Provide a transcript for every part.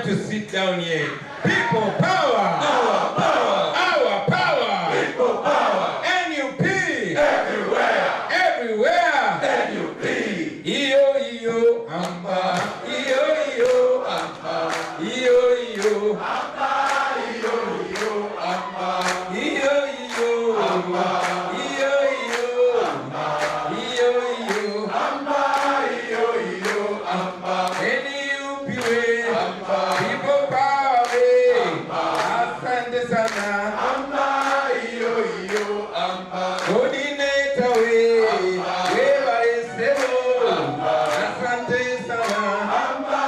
to sit down here. People power. Our power. Our power. People power. NUP. Everywhere. Everywhere. NUP. Iyo iyo amba. Iyo iyo amba. Iyo iyo amba. Iyo iyo amba. Iyo iyo amba. Iyo iyo amba. Iyo iyo amba. Iyo iyo amba. NUP we amba. People power we amba. Asante sana amba. Iyo iyo amba. Coordinator we amba. We barisebo amba. Asante sana amba.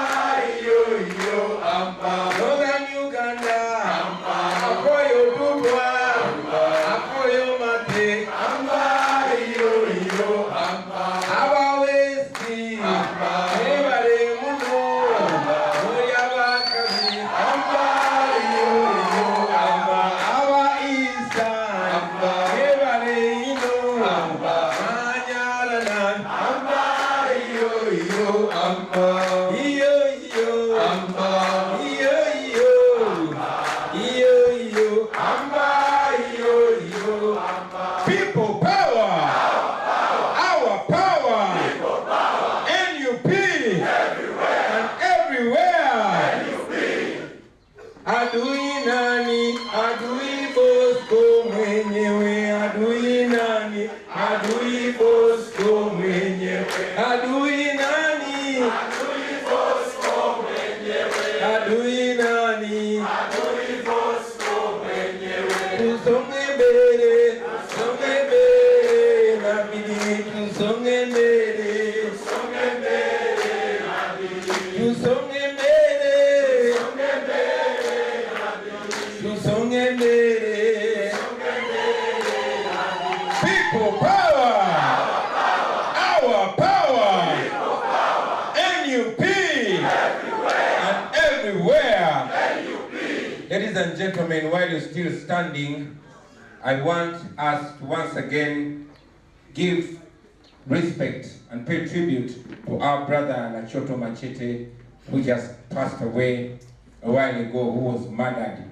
Iyo iyo amba. Northern Uganda amba. Apoyo Dubwa amba. Apoyo Mate amba. Iyo iyo amba. Awa Westi amba. Ebale muno amba. Moya bakazi amba. Iyo iyo amba. Awa Eastern amba. Ebale ino amba. Manyalana amba. Iyo iyo amba. Iyo iyo amba. Iyo iyo amba. Iyo iyo amba. Iyo iyo amba. People power. Our power. People power. NUP. Everywhere. And everywhere. NUP. Adui nani? Adui Bosco mwenyewe. Adui nani? Adui Bosco mwenyewe. Adui nani? Adui Bosco mwenyewe. Adui nani? Adui Bosco mwenyewe. Tusonge mbele, tusonge mbele, nabidi tusonge mbele, tusonge mbele, nabidi tusonge mbele, tusonge mbele, nabidi tusonge mbele, tusonge mbele, nabidi. People power. Our power. People power. NUP. Everywhere. And everywhere. NUP. Ladies and gentlemen, while you're still standing, I want us to once again give respect and pay tribute to our brother Nachoto Machete, who just passed away a while ago, who was murdered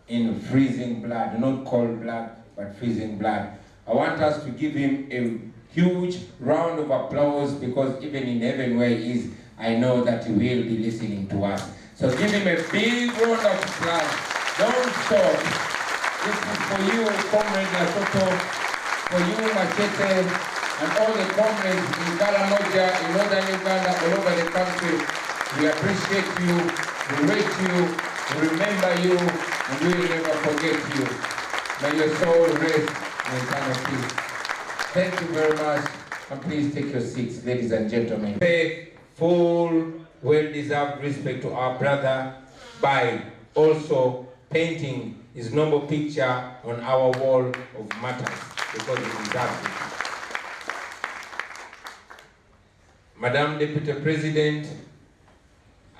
in freezing blood, not cold blood, but freezing blood. I want us to give him a huge round of applause, because even in heaven where he is, I know that he will be listening to us. So give him a big round of applause. Don't stop. This is for you, Comrade Nachoto, for you, Machete, and all the comrades in Karamoja, in Northern Uganda, all over the country. We appreciate you, we rate you, we remember you, and we will never forget you. May your soul rest in eternal peace. Thank you very much, and please take your seats, ladies and gentlemen. Pay full, well-deserved respect to our brother by also painting his noble picture on our wall of martyrs, because he deserves it. Madam Deputy President,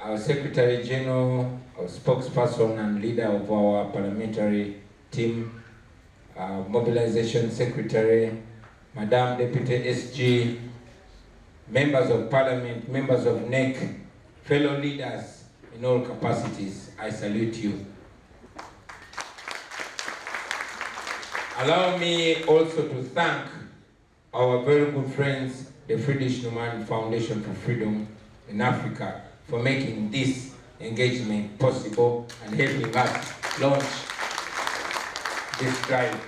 our Secretary General, our spokesperson and leader of our parliamentary team, our Mobilization Secretary, Madam Deputy SG, members of Parliament, members of NEC, fellow leaders in all capacities, I salute you. Allow me also to thank our very good friends, the Friedrich Naumann Foundation for Freedom in Africa, for making this engagement possible and helping us launch this drive.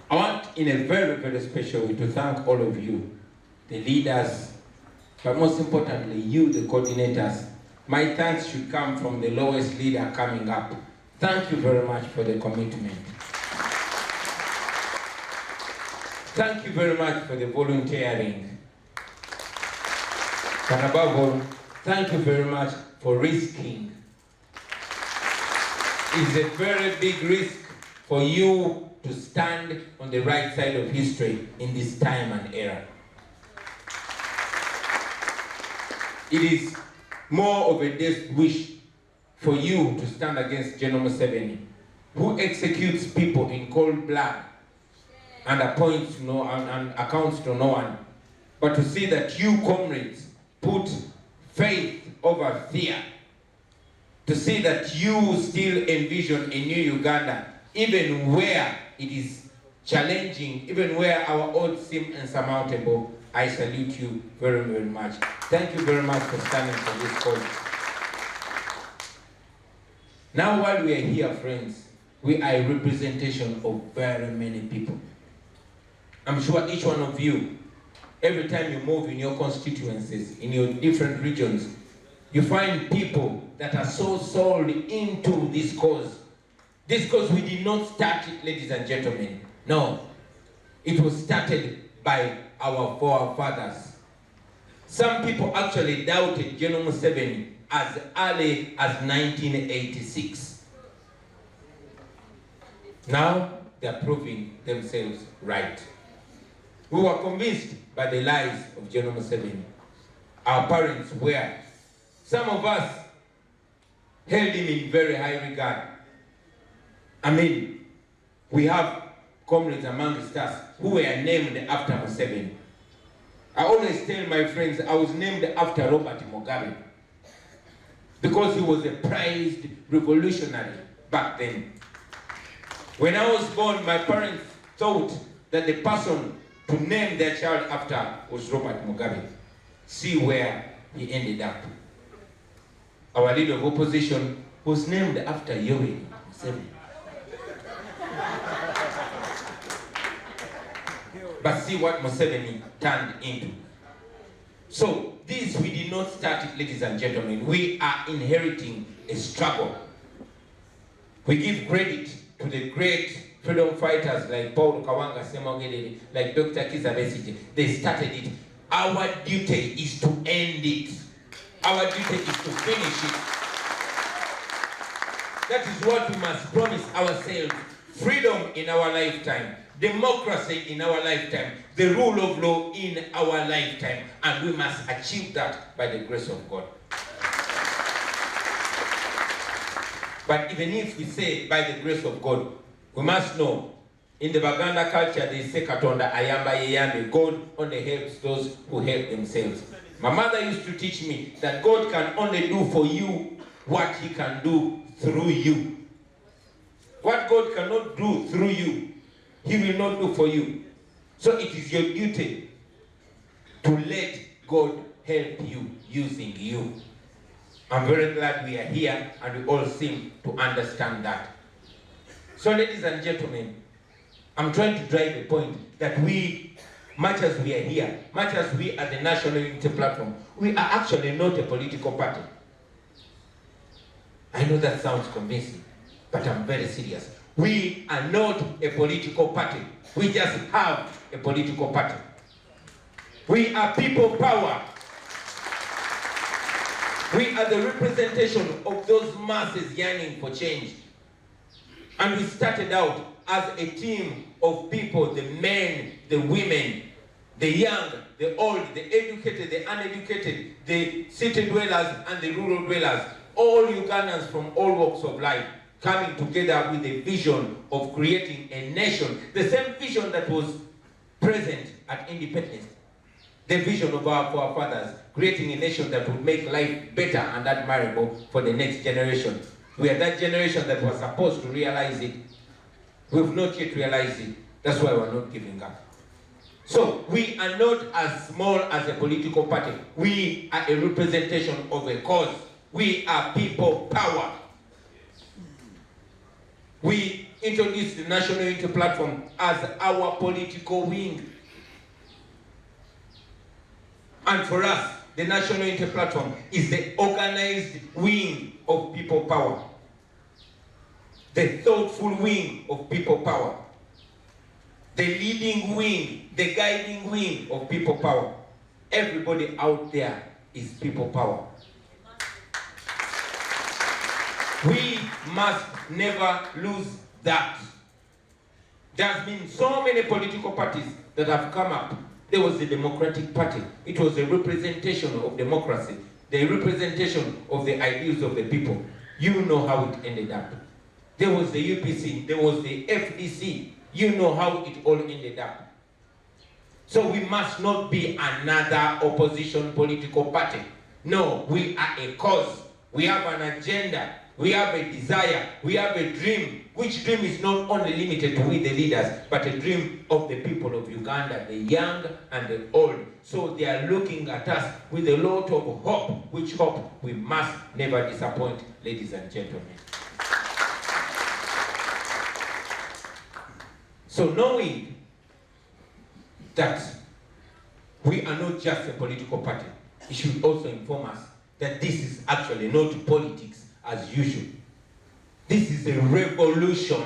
I want in a very, very special way to thank all of you, the leaders, but most importantly, you, the coordinators. My thanks should come from the lowest leader coming up. Thank you very much for the commitment. Thank you very much for the volunteering. And above all, thank you very much for risking. It's a very big risk for you to stand on the right side of history in this time and era. It is more of a death wish for you to stand against General Museveni, who executes people in cold blood and appoints no and accounts to no one, but to see that you comrades put faith over fear, to see that you still envision a new Uganda, even where it is challenging, even where our odds seem insurmountable. I salute you very, very much. Thank you very much for standing for this cause. Now, while we are here, friends, we are a representation of very many people. I'm sure each one of you, every time you move in your constituencies, in your different regions, you find people that are so sold into this cause. This cause, we did not start it, ladies and gentlemen. No, it was started by our forefathers. Some people actually doubted General Museveni as early as 1986. Now, they are proving themselves right. We were convinced by the lies of General Museveni. Our parents were. Some of us held him in very high regard. I mean, we have comrades amongst us who were named after Museveni. I always tell my friends I was named after Robert Mugabe because he was a prized revolutionary back then. When I was born, my parents thought that the person to name their child after was Robert Mugabe. See where he ended up. Our leader of opposition was named after Yoweri Museveni. But see what Museveni turned into. So this, we did not start it, ladies and gentlemen. We are inheriting a struggle. We give credit to the great freedom fighters like Paul Kawanga Semogedere, like Dr. Kizza Besigye. They started it. Our duty is to end it. Our duty is to finish it. That is what we must promise ourselves. Freedom in our lifetime. Democracy in our lifetime. The rule of law in our lifetime. And we must achieve that by the grace of God. But even if we say by the grace of God, we must know, in the Baganda culture, they say Katonda ayamba yeyambe. God only helps those who help themselves. My mother used to teach me that God can only do for you what he can do through you. What God cannot do through you, he will not do for you. So it is your duty to let God help you using you. I'm very glad we are here and we all seem to understand that. So ladies and gentlemen, I'm trying to drive a point that we, much as we are here, much as we are the National Unity Platform, we are actually not a political party. I know that sounds convincing, but I'm very serious. We are not a political party. We just have a political party. We are people power. We are the representation of those masses yearning for change. And we started out as a team of people, the men, the women, the young, the old, the educated, the uneducated, the city dwellers and the rural dwellers, all Ugandans from all walks of life, coming together with a vision of creating a nation, the same vision that was present at independence, the vision of our forefathers, creating a nation that would make life better and admirable for the next generation. We are that generation that was supposed to realize it. We've not yet realized it. That's why we're not giving up. So we are not as small as a political party. We are a representation of a cause. We are people power. We introduced the National Unity Platform as our political wing. And for us, the National Unity Platform is the organized wing of people power. The thoughtful wing of people power. The leading wing, the guiding wing of people power. Everybody out there is people power. We must never lose that. There's been so many political parties that have come up. There was the Democratic Party. It was a representation of democracy, the representation of the ideals of the people. You know how it ended up. There was the UPC, there was the FDC. You know how it all ended up. So we must not be another opposition political party. No, we are a cause. We have an agenda. We have a desire. We have a dream. Which dream is not only limited to we the leaders, but a dream of the people of Uganda, the young and the old. So they are looking at us with a lot of hope, which hope we must never disappoint, ladies and gentlemen. So knowing that we are not just a political party, it should also inform us that this is actually not politics as usual. This is a revolution.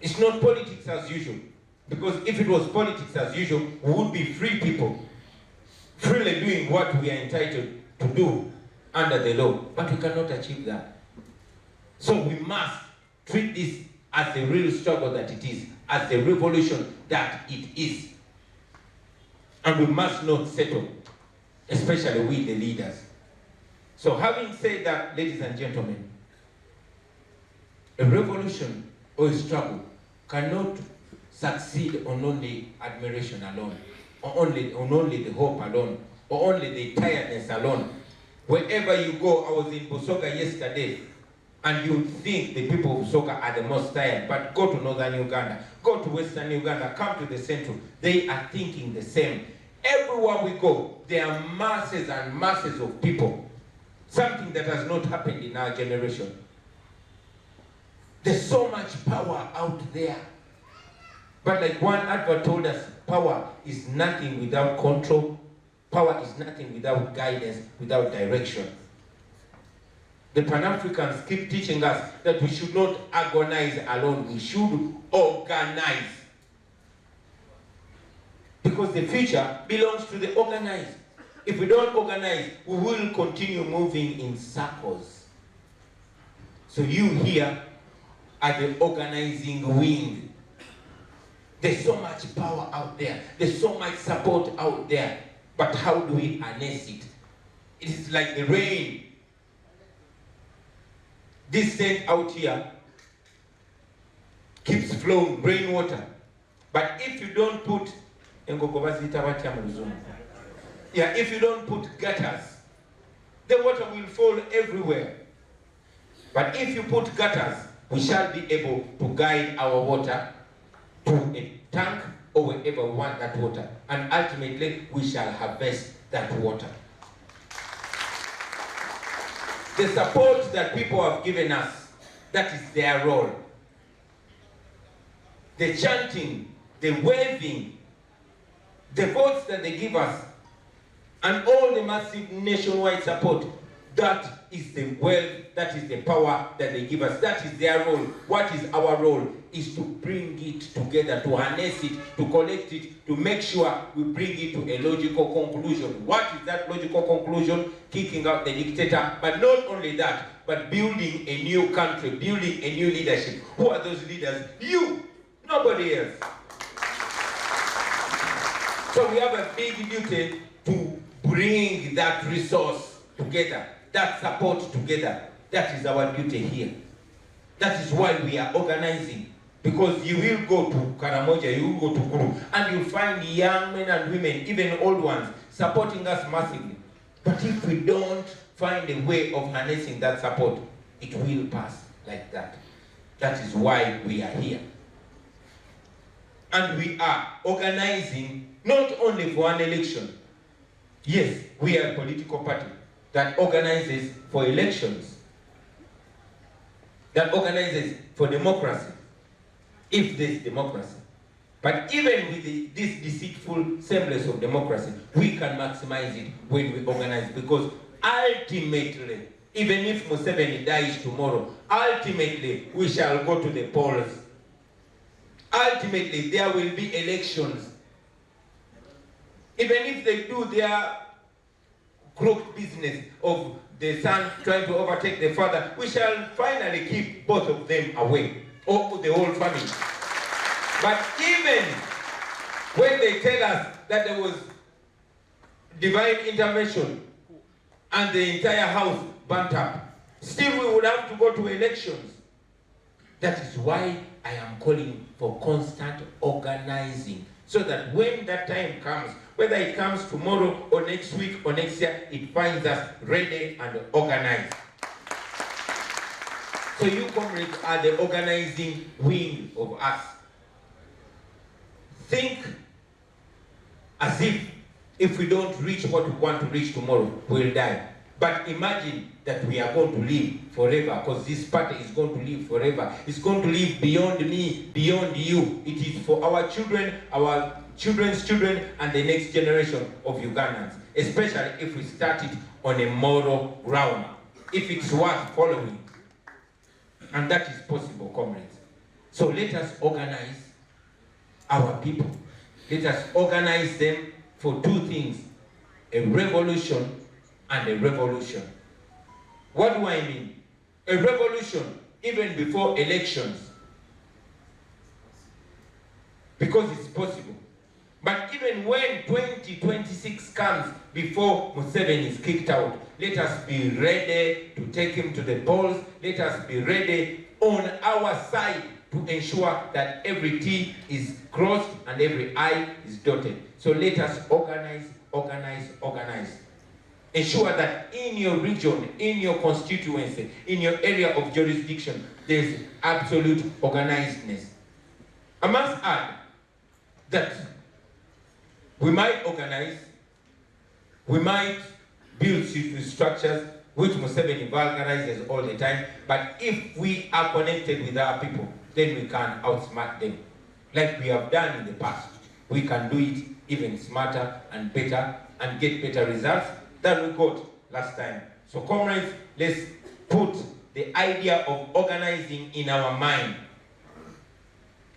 It's not politics as usual. Because if it was politics as usual, we would be free people, freely doing what we are entitled to do under the law. But we cannot achieve that. So we must treat this as the real struggle that it is, as the revolution that it is. And we must not settle, especially we the leaders. So having said that, ladies and gentlemen, a revolution or a struggle cannot succeed on only admiration alone, or on only the hope alone, or only the tiredness alone. Wherever you go, I was in Busoga yesterday, and you think the people of Busoga are the most tired, but go to northern Uganda, go to western Uganda, come to the central, they are thinking the same. Everywhere we go, there are masses and masses of people. Something that has not happened in our generation. There's so much power out there. But like one advert told us, power is nothing without control. Power is nothing without guidance, without direction. The Pan-Africans keep teaching us that we should not agonize alone. We should organize. Because the future belongs to the organized. If we don't organize, we will continue moving in circles. So you here are the organizing wing. There's so much power out there. There's so much support out there. But how do we harness it? It is like the rain. This thing out here keeps flowing, rainwater. But if you don't put if you don't put gutters, the water will fall everywhere. But if you put gutters, we shall be able to guide our water to a tank or wherever we want that water. And ultimately, we shall harvest that water. The support that people have given us, that is their role. The chanting, the waving, the votes that they give us, and all the massive nationwide support, that is the wealth, that is the power that they give us. That is their role. What is our role? Is to bring it together, to harness it, to collect it, to make sure we bring it to a logical conclusion. What is that logical conclusion? Kicking out the dictator, but not only that, but building a new country, building a new leadership. Who are those leaders? You, nobody else. So we have a big duty to bring that resource together, that support together. That is our duty here. That is why we are organizing. Because you will go to Karamoja, you will go to Guru, and you'll find young men and women, even old ones, supporting us massively. But if we don't find a way of harnessing that support, it will pass like that. That is why we are here. And we are organizing not only for an election. Yes, we are a political party that organizes for elections, that organizes for democracy, if there's democracy. But even with this deceitful semblance of democracy, we can maximize it when we organize, because ultimately, even if Museveni dies tomorrow, ultimately we shall go to the polls. Ultimately, there will be elections. Even if they do their crooked business of the son trying to overtake the father, we shall finally keep both of them away, or the whole family. But even when they tell us that there was divine intervention and the entire house burnt up, still we would have to go to elections. That is why I am calling for constant organizing. so that when that time comes, whether it comes tomorrow or next week or next year, it finds us ready and organized. So you comrades are the organizing wing of us. Think as if we don't reach what we want to reach tomorrow, we'll die. But imagine that we are going to live forever, because this party is going to live forever. It's going to live beyond me, beyond you. It is for our children, our children's children, and the next generation of Ugandans, especially if we start it on a moral ground, if it's worth following. And that is possible, comrades. So let us organize our people. Let us organize them for two things: a revolution and a revolution. What do I mean? A revolution even before elections, because it's possible. But even when 2026 comes, before Museveni is kicked out, let us be ready to take him to the polls. Let us be ready on our side to ensure that every T is crossed and every I is dotted. So let us organize, organize, organize. Ensure that in your region, in your constituency, in your area of jurisdiction, there's absolute organizedness. I must add that we might organize, we might build structures, which Museveni vulgarizes all the time, but if we are connected with our people, then we can outsmart them. Like we have done in the past. We can do it even smarter and better and get better results than we got last time. So comrades, let's put the idea of organizing in our mind.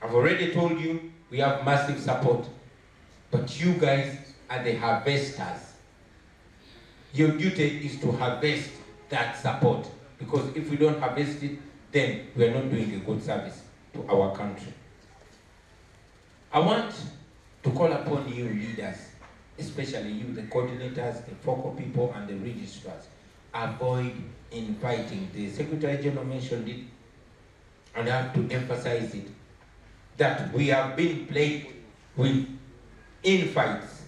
I've already told you we have massive support, but you guys are the harvesters. Your duty is to harvest that support, because if we don't harvest it, then we are not doing a good service to our country. I want to call upon you leaders, especially you, the coordinators, the focal people, and the registrars. Avoid infighting. The Secretary General mentioned it, and I have to emphasize it, that we have been plagued with infights,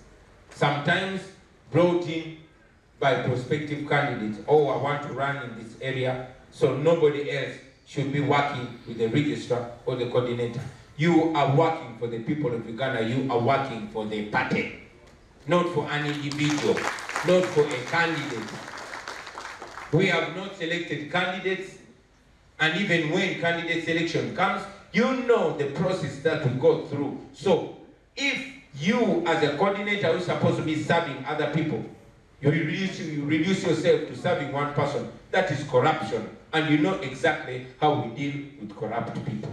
sometimes brought in by prospective candidates. Oh, I want to run in this area, so nobody else should be working with the registrar or the coordinator. You are working for the people of Uganda. You are working for the party, not for an individual, not for a candidate. We have not selected candidates, and even when candidate selection comes, you know the process that we go through. So if you as a coordinator who's supposed to be serving other people, you reduce yourself to serving one person, that is corruption. And you know exactly how we deal with corrupt people.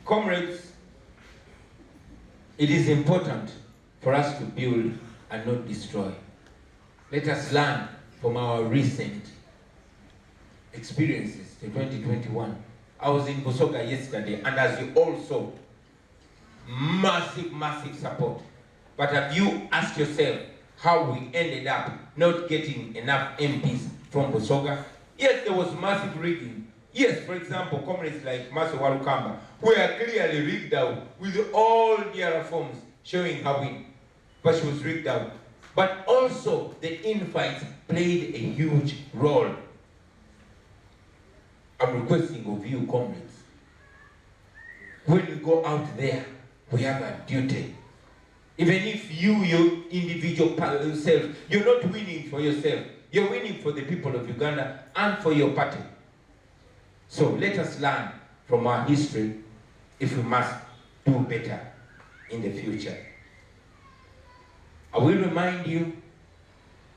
Comrades, it is important for us to build and not destroy. Let us learn from our recent experiences, the 2021. I was in Busoga yesterday, and as you all saw, massive, massive support. But have you asked yourself how we ended up not getting enough MPs from Busoga? Yes, there was massive rigging. Yes, for example, comrades like Maso Walukamba were clearly rigged out with all their forms showing her win, but she was rigged out. But also the infights played a huge role. I'm requesting of you, comrades, when we go out there, we have a duty. Even if you, your individual self, you're not winning for yourself, you're winning for the people of Uganda and for your party. So let us learn from our history if we must do better in the future. I will remind you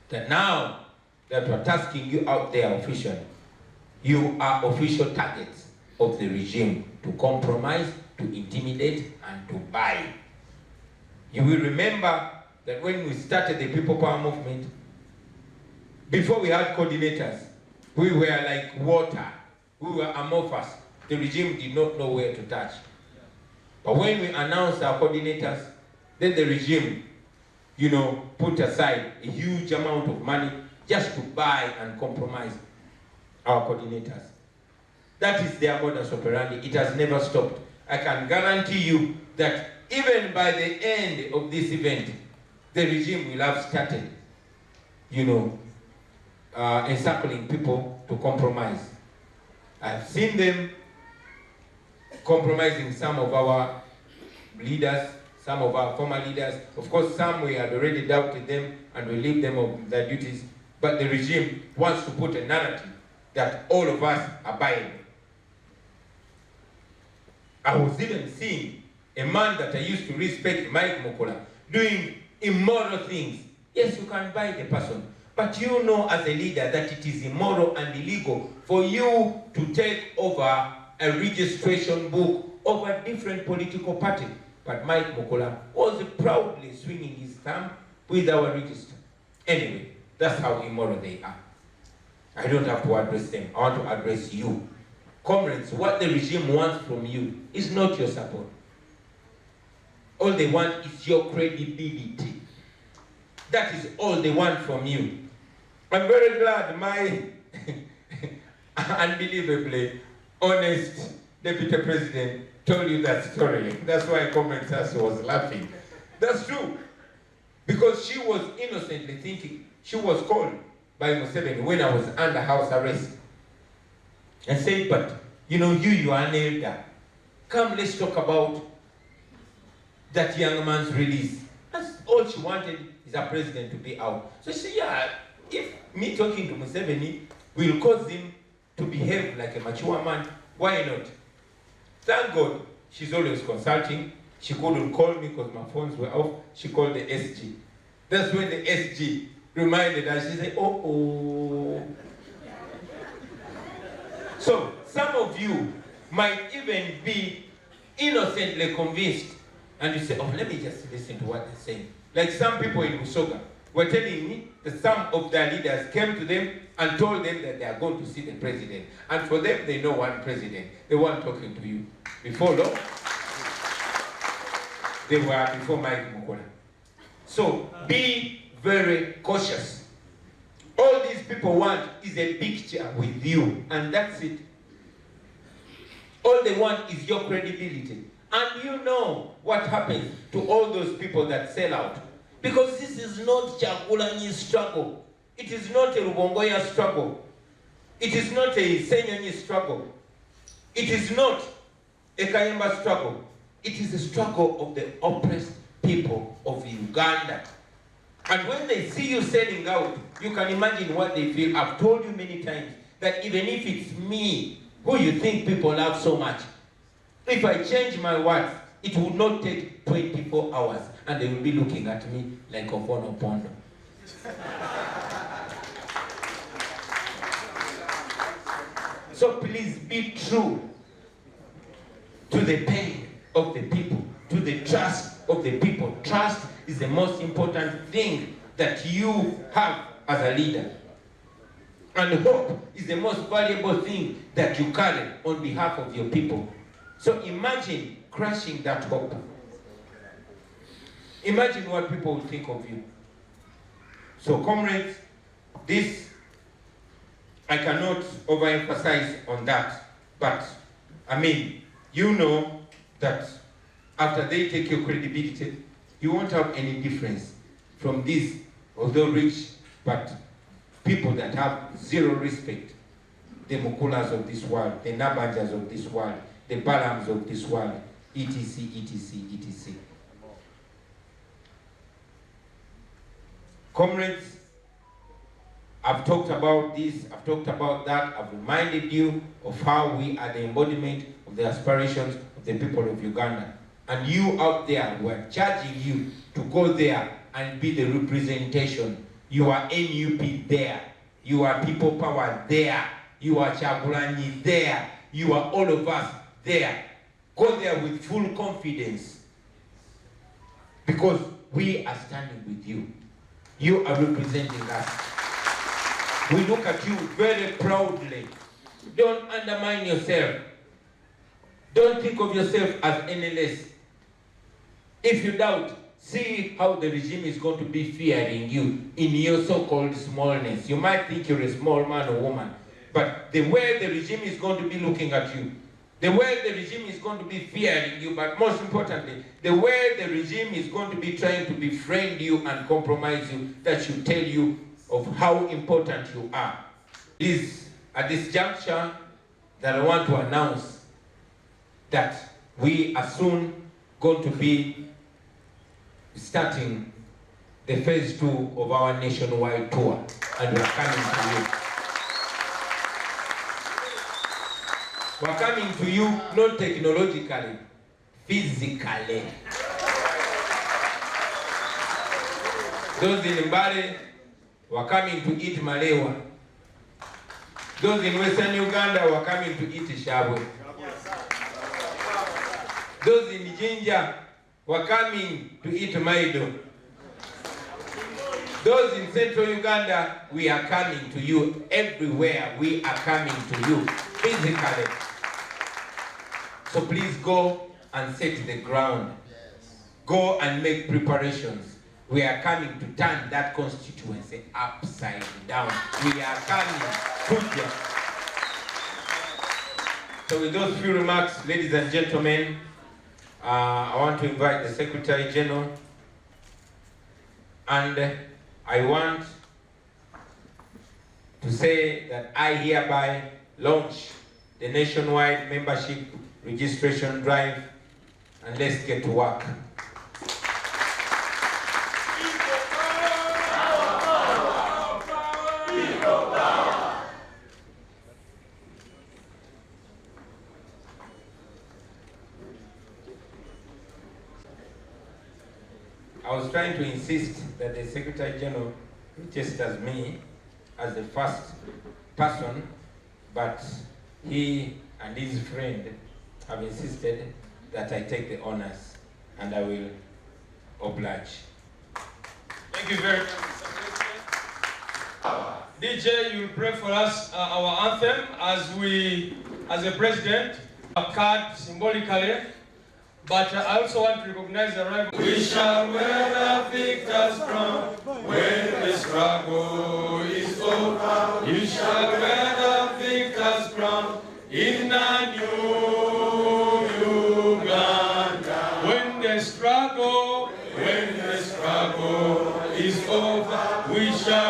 that now that we're tasking you out there officially, you are official targets of the regime to compromise, to intimidate, and to buy. You will remember that when we started the People Power Movement, before we had coordinators, we were like water. We were amorphous. The regime did not know where to touch. But when we announced our coordinators, then the regime, put aside a huge amount of money just to buy and compromise our coordinators. That is their modus operandi. It has never stopped. I can guarantee you that even by the end of this event, the regime will have started, encircling people to compromise. I've seen them compromising some of our leaders, some of our former leaders. Of course, some we had already doubted them and we leave them of their duties. But the regime wants to put a narrative that all of us are buying. I was even seeing a man that I used to respect, Mike Mukola, doing immoral things. Yes, you can buy the person, but you know as a leader that it is immoral and illegal for you to take over a registration book of a different political party. But Mike Mukola was proudly swinging his thumb with our register. Anyway, that's how immoral they are. I don't have to address them. I want to address you. Comrades, what the regime wants from you is not your support. All they want is your credibility. That is all they want from you. I'm very glad my unbelievably honest Deputy President told you that story. That's why Comrade Sassi was laughing. That's true. Because she was innocently thinking, she was called by Museveni when I was under house arrest and said, but you are an elder. Come, let's talk about that young man's release. That's all she wanted, is a president to be out. So she said, yeah, if me talking to Museveni will cause him to behave like a mature man, why not? Thank God, she's always consulting. She couldn't call me because my phones were off. She called the SG. That's when the SG reminded her. She said, oh. So some of you might even be innocently convinced, and you say, oh, let me just listen to what they're saying. Like some people in Busoga were telling me that some of their leaders came to them and told them that they are going to see the president. And for them, they know one president. They weren't talking to you. Before long, they were before Mike Mukola. So be very cautious. All these people want is a picture with you, and that's it. All they want is your credibility. And you know what happens to all those people that sell out. Because this is not Chagulanyi's struggle. It is not a Rubongoya struggle. It is not a Senyonyi struggle. It is not a Kayemba struggle. It is a struggle of the oppressed people of Uganda. And when they see you selling out, you can imagine what they feel. I've told you many times that even if it's me, who you think people love so much, if I change my words, it would not take 24 hours and they will be looking at me like a Pono. So please be true to the pain of the people, to the trust of the people. Trust is the most important thing that you have as a leader. And hope is the most valuable thing that you carry on behalf of your people. So imagine crushing that hope. Imagine what people will think of you. So comrades, this, I cannot overemphasize on that. But, you know that after they take your credibility, you won't have any difference from these, although rich, but people that have zero respect. The Mukulas of this world, the Nabanjas of this world, the Balams of this world, etc., etc., etc. Comrades, I've talked about this, I've talked about that, I've reminded you of how we are the embodiment of the aspirations of the people of Uganda. And you out there, we're charging you to go there and be the representation. You are NUP there. You are People Power there. You are Chagulanyi there. You are all of us there. Go there with full confidence. Because we are standing with you. You are representing us. We look at you very proudly. Don't undermine yourself. Don't think of yourself as any less. If you doubt, see how the regime is going to be fearing you in your so-called smallness. You might think you're a small man or woman, but the way the regime is going to be looking at you, the way the regime is going to be fearing you, but most importantly, the way the regime is going to be trying to befriend you and compromise you, that should tell you of how important you are. It is at this juncture that I want to announce that we are soon going to be starting the phase 2 of our nationwide tour, and we're coming to you. We're coming to you not technologically, physically. Those in Mbale were coming to eat malewa. Those in Western Uganda were coming to eat shabwe. Those in Jinja were coming to eat maido. Those in Central Uganda, we are coming to you. Everywhere we are coming to you physically. So please go and set the ground. Go and make preparations. We are coming to turn that constituency upside down. We are coming to you. So with those few remarks, ladies and gentlemen, I want to invite the Secretary General, and I want to say that I hereby launch the nationwide membership registration drive, and let's get to work. I was trying to insist that the Secretary General registers me as the first person, but he and his friend have insisted that I take the honors, and I will oblige. Thank you very much, Mr. President. DJ, you will pray for us our anthem as the president, a card symbolically. But I also want to recognize the right. We shall wear the victor's crown when the struggle is over. You shall wear the victor's crown in a new Uganda. When the struggle is over, we shall